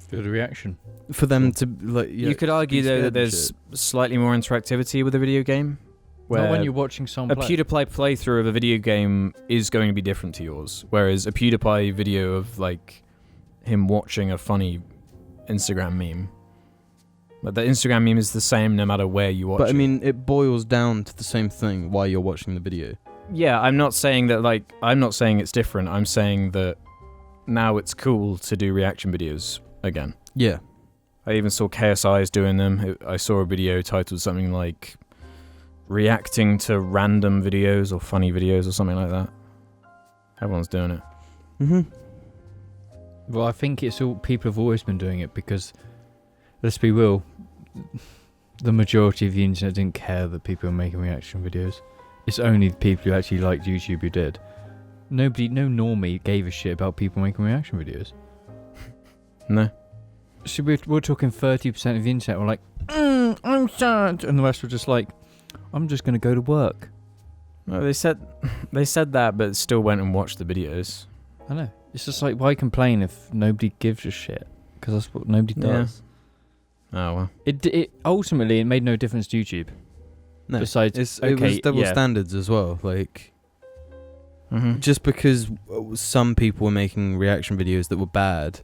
For the reaction. For them to, like... Yeah, you could argue, though, that there's slightly more interactivity with a video game. Not when you're watching someone play. A PewDiePie playthrough of a video game is going to be different to yours, whereas a PewDiePie video of, like, him watching a funny Instagram meme. But the Instagram meme is the same no matter where you watch it. But, I mean, it boils down to the same thing while you're watching the video. Yeah, I'm not saying that, like... I'm not saying it's different. I'm saying that now it's cool to do reaction videos again. Yeah. I even saw KSI's doing them. I saw a video titled something like... reacting to random videos or funny videos or something like that. Everyone's doing it. Well, I think it's all... People have always been doing it because, let's be real, the majority of the internet didn't care that people were making reaction videos. It's only the people who actually liked YouTube who did. No normie gave a shit about people making reaction videos. No. So we're talking 30% of the internet were like, I'm sad, and the rest were just like, I'm just going to go to work. Well, they said that, but still went and watched the videos. I know. It's just like, why complain if nobody gives a shit? Because that's what nobody does. Oh, well. It ultimately, it made no difference to YouTube. No. Besides, it was double standards as well. Like, just because some people were making reaction videos that were bad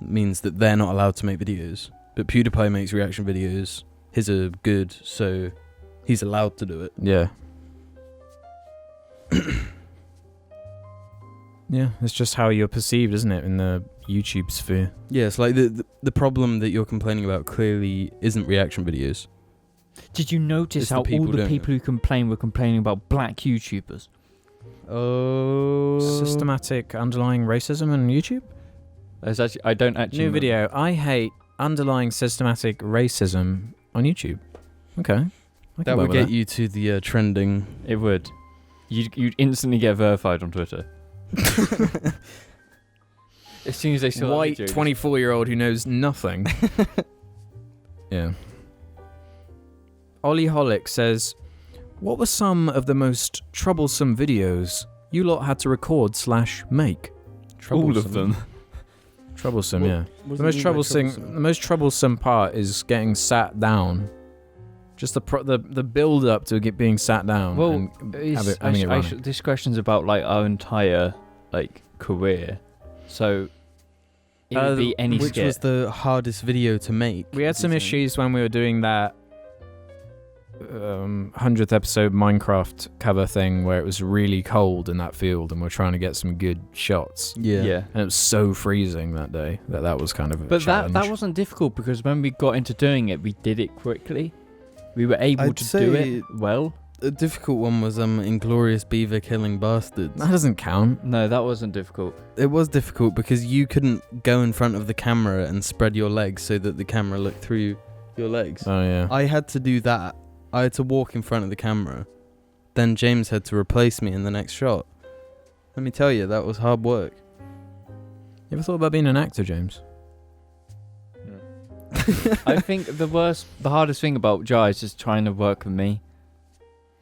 means that they're not allowed to make videos. But PewDiePie makes reaction videos. His are good, so he's allowed to do it. Yeah. Yeah, it's just how you're perceived, isn't it, in the YouTube sphere? Yeah, it's like the problem that you're complaining about clearly isn't reaction videos. Did you notice how all the people who complain were complaining about black YouTubers? Oh. Systematic underlying racism on YouTube? I don't actually... New video. I hate underlying systematic racism on YouTube. Okay. That would get you to the trending. It would. You'd instantly get verified on Twitter. As soon as they saw white 24-year-old who knows nothing. Yeah. Ollie Holick says, what were some of the most troublesome videos you lot had to record/make? All of them. Troublesome, yeah. The most troublesome part is getting sat down. Just the build up to being sat down. Well, and this question's about like our entire like career, so it would be any which skit. Was the hardest video to make? We had some issues when we were doing that 100th episode Minecraft cover thing where it was really cold in that field and we're trying to get some good shots. Yeah. And it was so freezing that day that was kind of a challenge. But that wasn't difficult because when we got into doing it, we did it quickly. We were able to do it well. A difficult one was Inglorious Beaver Killing Bastards. That doesn't count. No, that wasn't difficult. It was difficult because you couldn't go in front of the camera and spread your legs so that the camera looked through your legs. Oh, yeah. I had to do that. I had to walk in front of the camera. Then James had to replace me in the next shot. Let me tell you, that was hard work. You ever thought about being an actor, James? I think the hardest thing about Jar is just trying to work with me.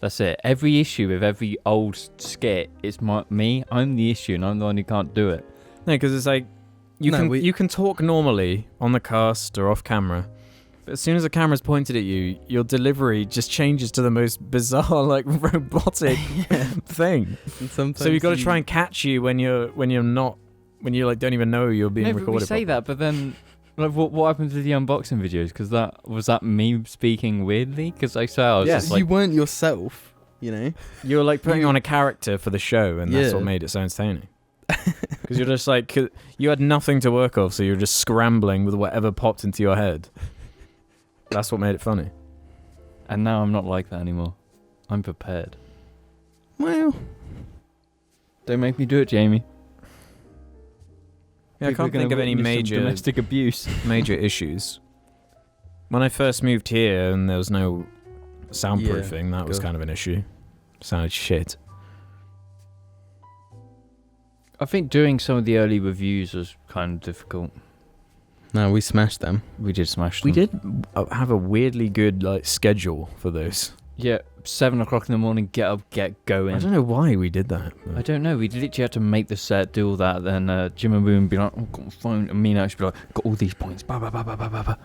That's it. Every issue with every old skit, it's me. I'm the issue, and I'm the one who can't do it. No, because it's like you can talk normally on the cast or off camera, but as soon as the camera's pointed at you, your delivery just changes to the most bizarre, like robotic thing. So you've got to try and catch you when you like don't even know you're being recorded. We say that, but then. Like what happened to the unboxing videos? Because was that me speaking weirdly? Because I was just like... You weren't yourself, you know? You were like putting on a character for the show, and that's what made it so entertaining. Because you're just like... You had nothing to work off, so you're just scrambling with whatever popped into your head. That's what made it funny. And now I'm not like that anymore. I'm prepared. Well... Don't make me do it, Jamie. Yeah, I can't think of any major domestic abuse. Major issues. When I first moved here and there was no soundproofing. That was go. kind of an issue. Sounded shit. I think doing some of the early reviews was kind of difficult. No, we smashed them. We did smash them. We did have a weirdly good like schedule for those. Yeah, 7 o'clock in the morning, get up, get going. I don't know why we did that. I don't know. We literally had to make the set, do all that. Then Jim and Boone would be like, "Oh, got my phone," and me and Alex would be like, "Got all these points." Bah, bah, bah, bah, bah, bah, bah.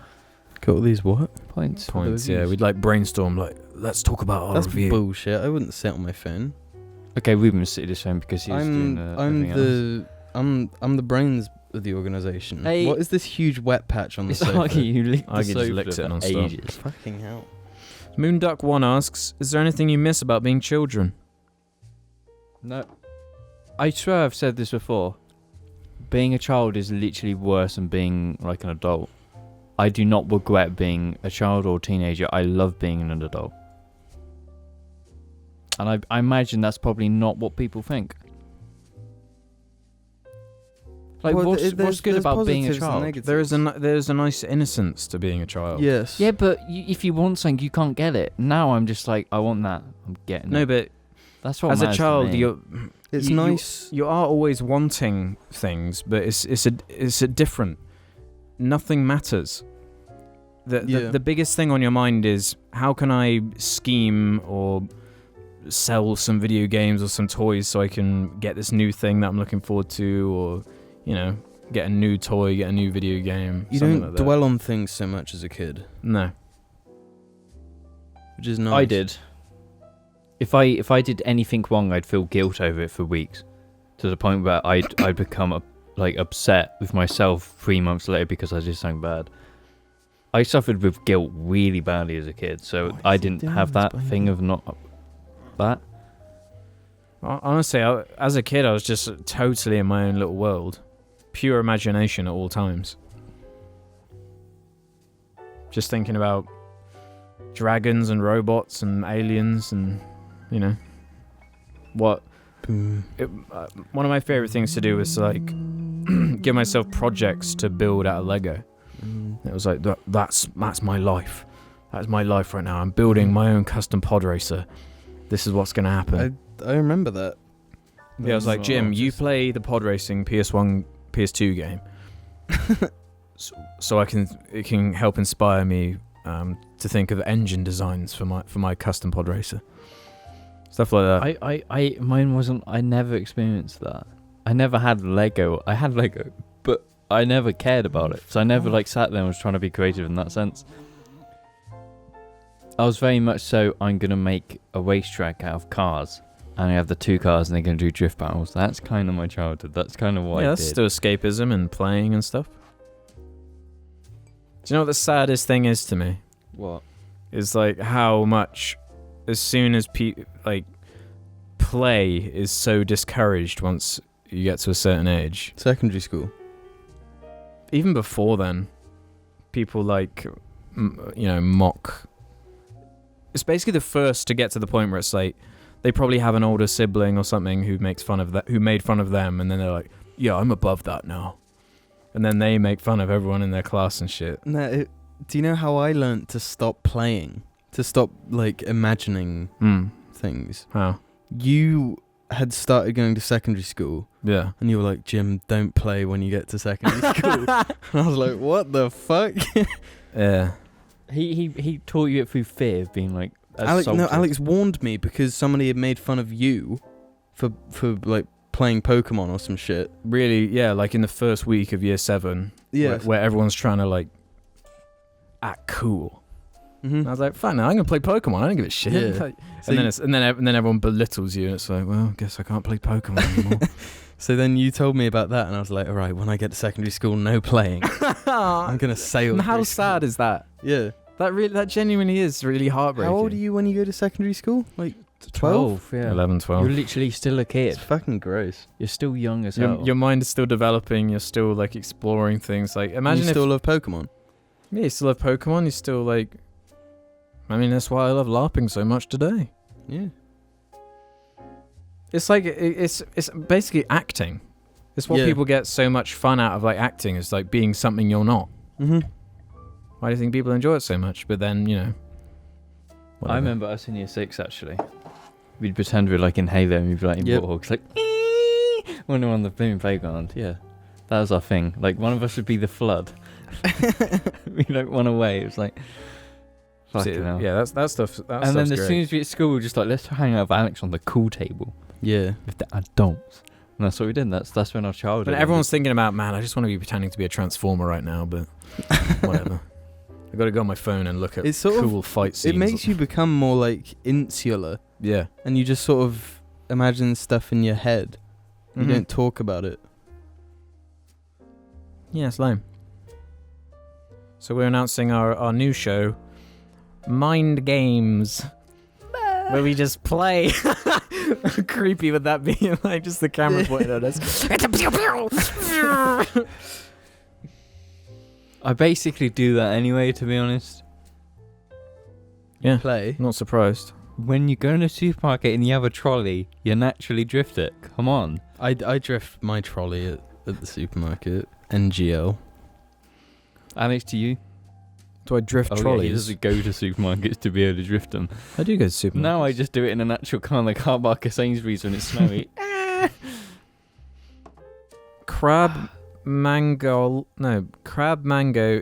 Got all these what? Points. for the Points. Yeah, reviews. we'd like brainstorm. Like, let's talk about our That's review. bullshit. I wouldn't sit on my phone. Okay, we've been sitting the same because he's doing everything else. I'm the brains of the organisation. Hey. What is this huge wet patch on the It's sofa? like you licked I the could just sofa lick it for non-stop. ages. Fucking hell. Moonduck1 asks, "Is there anything you miss about being children?" No. I swear I've said this before. Being a child is literally worse than being like an adult. I do not regret being a child or teenager. I love being an adult. And I imagine that's probably not what people think. Like, Well, what's good there's about being a positives and child? negatives. There's a nice innocence to being a child. Yes. Yeah, but if you want something, you can't get it. Now I'm just like, I want that. I'm getting No, it. but That's what as a matters to child, me. It's you- nice. you are always wanting things, but it's a different. Nothing matters. Yeah. The biggest thing on your mind is, how can I scheme or sell some video games or some toys so I can get this new thing that I'm looking forward to, or get a new toy, get a new video game. You something don't like that. dwell on things so much as a kid, No. which is nice. I did. If I did anything wrong, I'd feel guilt over it for weeks, to the point where I'd become upset with myself 3 months later because I did something bad. I suffered with guilt really badly as a kid, so What I is he didn't doing, have this that baby? thing of not that. Honestly, as a kid, I was just totally in my own little world. Pure imagination at all times. Just thinking about dragons and robots and aliens and, what. Boom. One of my favorite things to do was like give myself projects to build out of Lego. It was like, that's my life. That's my life right now. I'm building my own custom pod racer. This is what's going to happen. I remember that. Yeah, I was like, Jim, you play the pod racing PS1, PS2 game, so it can help inspire me to think of engine designs for my custom pod racer, stuff like that. Mine wasn't. I never experienced that. I never had Lego. I had Lego, but I never cared about it. So I never sat there and was trying to be creative in that sense. I was very much so, I'm gonna make a racetrack out of cars. And I have the 2 cars and they're going to do drift battles. That's kind of my childhood. That's kind of what I That's did. still escapism and playing and stuff. Do you know what the saddest thing is to me? What? Is like how much, as soon as play is so discouraged once you get to a certain age. Secondary school. Even before then, people mock. It's basically the first to get to the point where it's like, they probably have an older sibling or something who made fun of them, and then they're like, "Yeah, I'm above that now," and then they make fun of everyone in their class and shit. No, do you know how I learnt to stop playing? To stop imagining things? How? You had started going to secondary school, Yeah. and you were like, Jim, don't play when you get to secondary school. And I was like, what the fuck? Yeah. He taught you it through fear of being assaulted. Alex warned me because somebody had made fun of you for playing Pokemon or some shit. Really? Yeah. Like in the first week of year 7. Yeah. Where everyone's trying to act cool. Mm-hmm. I was like, fine, now I'm gonna play Pokemon. I don't give a shit. Yeah. And then everyone belittles you, and it's like, well, I guess I can't play Pokemon anymore. So then you told me about that, and I was like, all right, when I get to secondary school, no playing. I'm gonna sail. And how through sad is that? Yeah. That genuinely is really heartbreaking. How old are you when you go to secondary school? 12? 12, yeah. 11, 12. You're literally still a kid. It's fucking gross. You're still young as hell. Your mind is still developing. You're still exploring things. Imagine you if still love Pokemon. yeah, you still love Pokemon. You still I mean, that's why I love LARPing so much today. Yeah. It's it's basically acting. It's what Yeah. people get so much fun out of acting. Is being something you're not. Mm-hmm. Why do you think people enjoy it so much? But then Whatever. I remember us in year 6 actually. We'd pretend we were like in Halo and we'd be like in Yep. Warthogs, like when we were on the blooming playground. Yeah, that was our thing. Like one of us would be the flood. We like run away. It was like, fucking hell. Yeah, that stuff. That And then stuff's as great. soon as we at school, we were just like, let's hang out with Alex on the cool table Yeah. with the adults. And that's what we did. That's when our childhood. But everyone's thinking about, man, I just want to be pretending to be a transformer right now, but whatever. I got to go on my phone and look at It's sort of- cool fight scenes. It makes you become more like insular, Yeah. and you just sort of imagine stuff in your head. You Mhm. don't talk about it. Yeah, it's lame. So we're announcing our new show, Mind Games, where we just play. Creepy would that be? Like just the camera pointing at us. I basically do that anyway, to be honest. Yeah, Play. not surprised. When you go in a supermarket and you have a trolley, you naturally drift it. Come on. I drift my trolley at the supermarket. NGL. Alex, to you? Do I drift Oh, yeah, he trolleys? doesn't go to supermarkets to be able to drift them. I do go to supermarkets. Now I just do it in an actual car in the car park at Sainsbury's when it's snowy. Crab Mango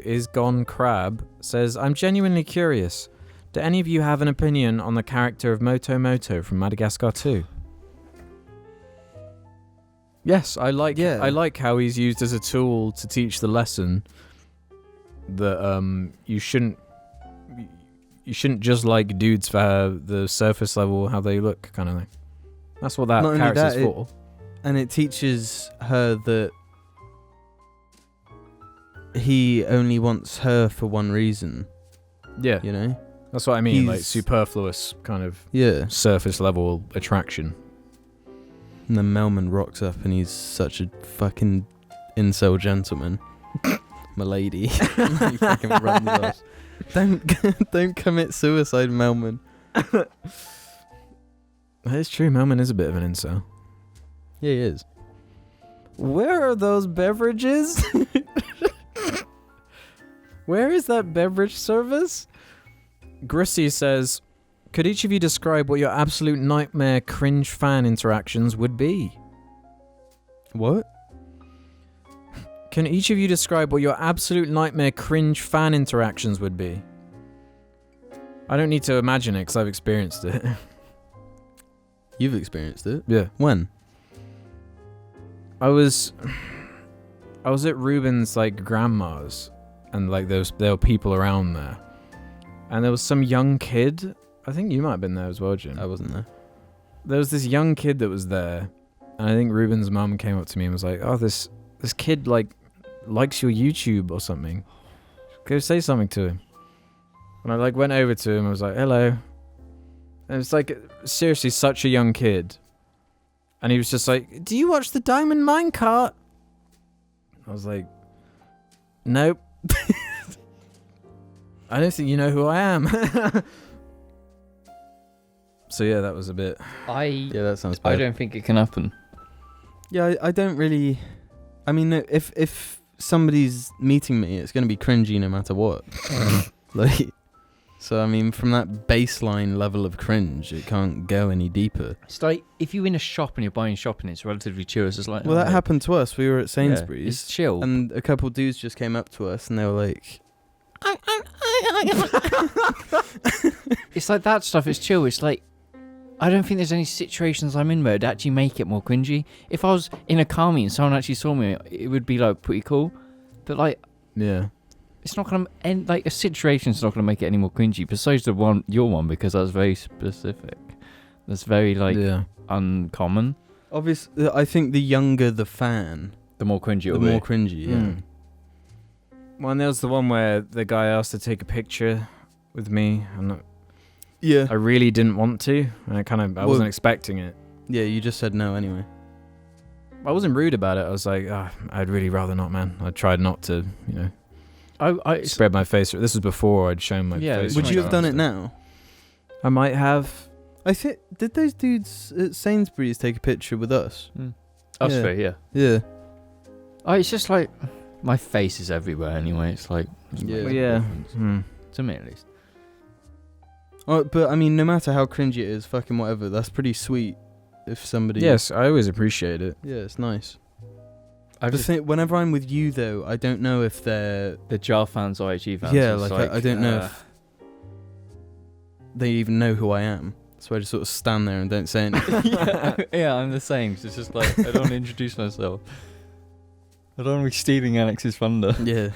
is gone crab says, I'm genuinely curious. Do any of you have an opinion on the character of Moto Moto from Madagascar 2? Yes, I like how he's used as a tool to teach the lesson that you shouldn't just like dudes for the surface level how they look kind of thing. That's what that Not only character's that, for. And it teaches her that he only wants her for one reason, Yeah, you know? that's what I mean. Like He's- superfluous kind of Yeah. surface level attraction. And then Melman rocks up and he's such a fucking incel gentleman. M'lady. He fucking runs off. Don't commit suicide, Melman. That is true. Melman is a bit of an incel. Yeah, he is. Where are those beverages? Where is that beverage service? Grissy says, could each of you describe what your absolute nightmare cringe fan interactions would be? What? Can each of you describe what your absolute nightmare cringe fan interactions would be? I don't need to imagine it because I've experienced it. You've experienced it? Yeah. When? I was at Ruben's like grandma's, and like there were people around there, and there was some young kid. I think you might have been there as well, Jim. I wasn't there. There was this young kid that was there, and I think Ruben's mum came up to me and was like, "Oh, this kid like likes your YouTube or something. Go say something to him." And I like went over to him. I was like, "Hello," and it's like seriously such a young kid. And he was just like, do you watch the Diamond Minecart? I was like, nope. I don't think you know who I am. So yeah, that was a bit... Yeah, that sounds I bad. don't think it can happen. Yeah, I don't really... I mean, no, if somebody's meeting me, it's going to be cringy no matter what. Like... So, I mean, from that baseline level of cringe, it can't go any deeper. It's like if you're in a shop and you're buying shopping, it's relatively chill. It's just like, Well, that oh, happened to us. We were at yeah, Sainsbury's, it's chill. and a couple dudes just came up to us, and they were like... It's like that stuff. It's chill. It's like I don't think there's any situations I'm in where it'd actually make it more cringy. If I was in a car meet and someone actually saw me, it would be like pretty cool. But like, Yeah. it's not gonna end. Like a situation's not gonna make it any more cringy. Besides your one, because that's very specific. That's very like yeah. uncommon. Obviously, I think the younger the fan, The more cringy the it'll be. more cringy, yeah. Mm. Well, and there was the one where the guy asked to take a picture with me, and Yeah. I really didn't want to, and I wasn't expecting it. Yeah, you just said no anyway. I wasn't rude about it. I was like, I'd really rather not, man. I tried not to, I spread my face. This was before I'd shown my Yeah, face. it's Would like you have that. done it now? I might have. I think... Did those dudes at Sainsbury's take a picture with us? Us Yeah. three, yeah. Yeah. It's just like my face is everywhere anyway. It's like Yeah. Well, yeah. difference. Hmm. To me at least. Oh, but I mean, no matter how cringy it is, fucking whatever. That's pretty sweet. If somebody. Yes, I always appreciate it. Yeah, it's nice. I The just thing, whenever I'm with you, though, I don't know if they're. the JAR fans or IHG fans. Yeah, it's like I don't know if they even know who I am. So I just sort of stand there and don't say anything. yeah, I'm the same. So it's just like I don't want to introduce myself. I don't want to be stealing Alex's thunder. Yeah.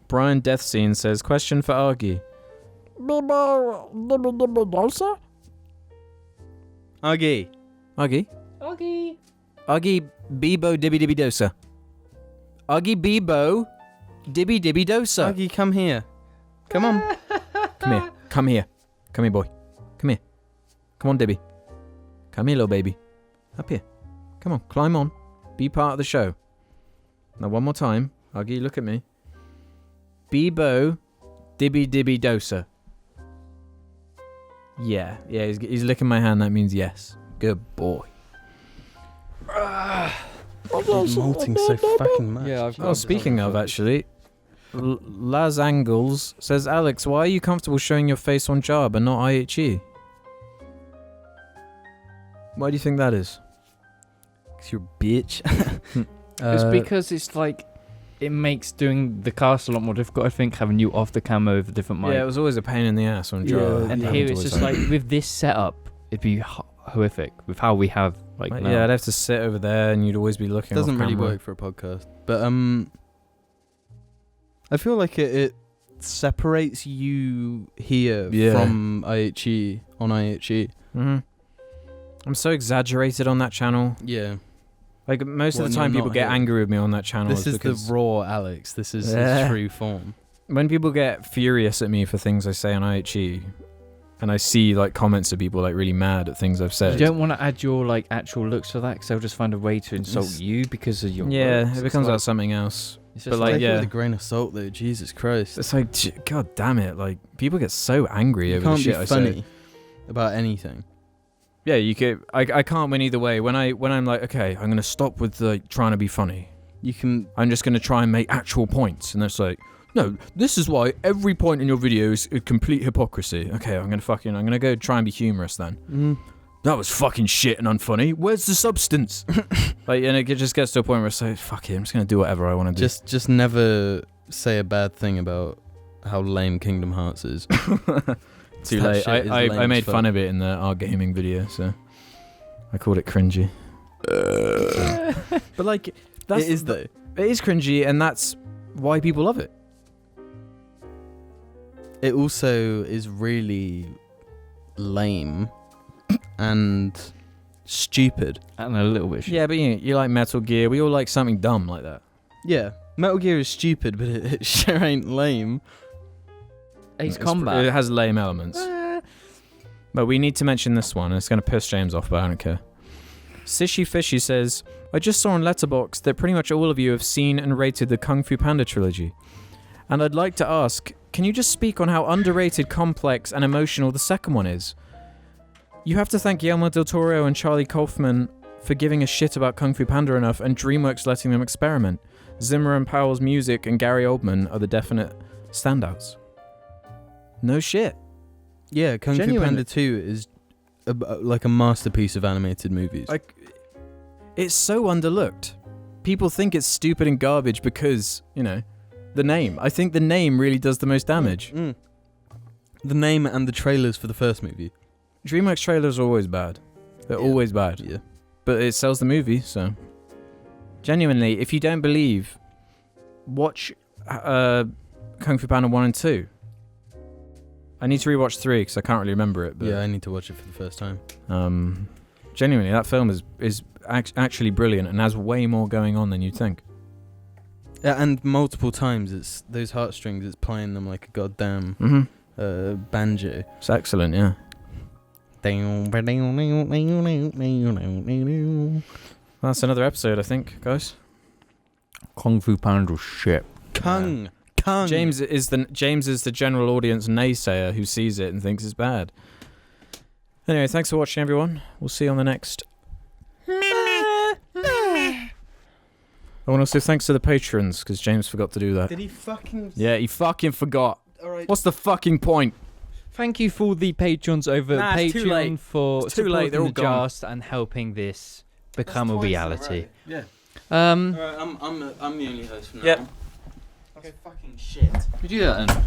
Brian Deathscene says, question for Argy. Aggie. Argy? Okay. Argy Bebo Dibby Dibby Dosa. Argy Bebo Dibby Dibby Dosa. Aggie, come here. Come on. Come here. Come here. Come here, boy. Come here. Come on, Dibby. Come here, little baby. Up here. Come on, climb on. Be part of the show. Now, one more time. Argy, look at me. Bebo Dibby Dibby Dosa. Yeah, he's licking my hand. That means yes. Good boy. He's molting so fucking much. Yeah, I've got. Oh, speaking of, actually, Laz Angles says, Alex, why are you comfortable showing your face on jar but not IHE? Why do you think that is? 'Cause you're a bitch. It's because it's like it makes doing the cast a lot more difficult. I think having you off the cam over different mics. Yeah, it was always a pain in the ass on jar. Yeah, and yeah. here it's just like with this setup, it'd be horrific with how we have like now. Yeah, I'd have to sit over there and you'd always be looking. doesn't off really camera. work for a podcast. But I feel like it separates you here from IHE on IHE. Mm-hmm. I'm so exaggerated on that channel. Yeah. Like most of When the time, you're people not get here. angry with me on that channel. This is because the raw Alex. This is Yeah. his true form. when people get furious at me for things I say on IHE, and I see like comments of people like really mad at things I've said. You don't want to add your like actual looks to that because they'll just find a way to insult It's- you because of your Yeah, looks. it It's becomes like, about something else. it's but, just like, Take it yeah. with a grain of salt, though. Jesus Christ. It's like, god damn it! Like people get so angry You over the can't be shit I funny say. about anything. Yeah, you could. I can't win either way. When I'm like, okay, I'm gonna stop with like trying to be funny. You can. I'm just gonna try and make actual points, and that's like, no, this is why every point in your video is a complete hypocrisy. Okay, I'm gonna go try and be humorous then. That was fucking shit and unfunny. Where's the substance? Like, and it just gets to a point where it's like, fuck it, I'm just gonna do whatever I want to do. Just never say a bad thing about how lame Kingdom Hearts is. Too That late. shit is I lame made as fuck. fun of it in our gaming video, so I called it cringy. But like, that's It is though. It is cringy, and that's why people love it. It also is really lame and stupid. and a little bit. Yeah, but you like Metal Gear. We all like something dumb like that. Yeah, Metal Gear is stupid, but it sure ain't lame. Ace It Combat. has lame elements. But we need to mention this one, and it's going to piss James off, but I don't care. Sishy Fishy says, I just saw on Letterboxd that pretty much all of you have seen and rated the Kung Fu Panda trilogy. And I'd like to ask, can you just speak on how underrated, complex, and emotional the second one is? You have to thank Guillermo del Toro and Charlie Kaufman for giving a shit about Kung Fu Panda enough and DreamWorks letting them experiment. Zimmer and Powell's music and Gary Oldman are the definite standouts. No shit. Yeah, Kung Fu Genuinely. Panda 2 is like a masterpiece of animated movies. Like, it's so underlooked. People think it's stupid and garbage because, you know, the name. I think the name really does the most damage. The name and the trailers for the first movie. DreamWorks trailers are always bad. They're Yeah. always bad. Yeah. But it sells the movie, so. Genuinely, if you don't believe, watch Kung Fu Panda 1 and 2. I need to rewatch 3 because I can't really remember it. But Yeah, I need to watch it for the first time. genuinely, that film is actually brilliant and has way more going on than you'd think. Yeah, and multiple times it's those heartstrings. It's playing them like a goddamn Mm-hmm. banjo. It's excellent, yeah. That's another episode, I think, guys. Kung Fu Panda shit. Kung. James is the general audience naysayer who sees it and thinks it's bad. Anyway, thanks for watching, everyone. We'll see you on the next. I want to say thanks to the patrons because James forgot to do that. Did he fucking? Yeah, he fucking forgot. All right. What's the fucking point? Thank you for the patrons over Nah, it's too Patreon late. for It's too late, supporting they're all the gone. JARCAST and helping this become a reality. Yeah. Um, Alright, I'm the only host from now Yep. on. Okay, fucking shit. we do that then.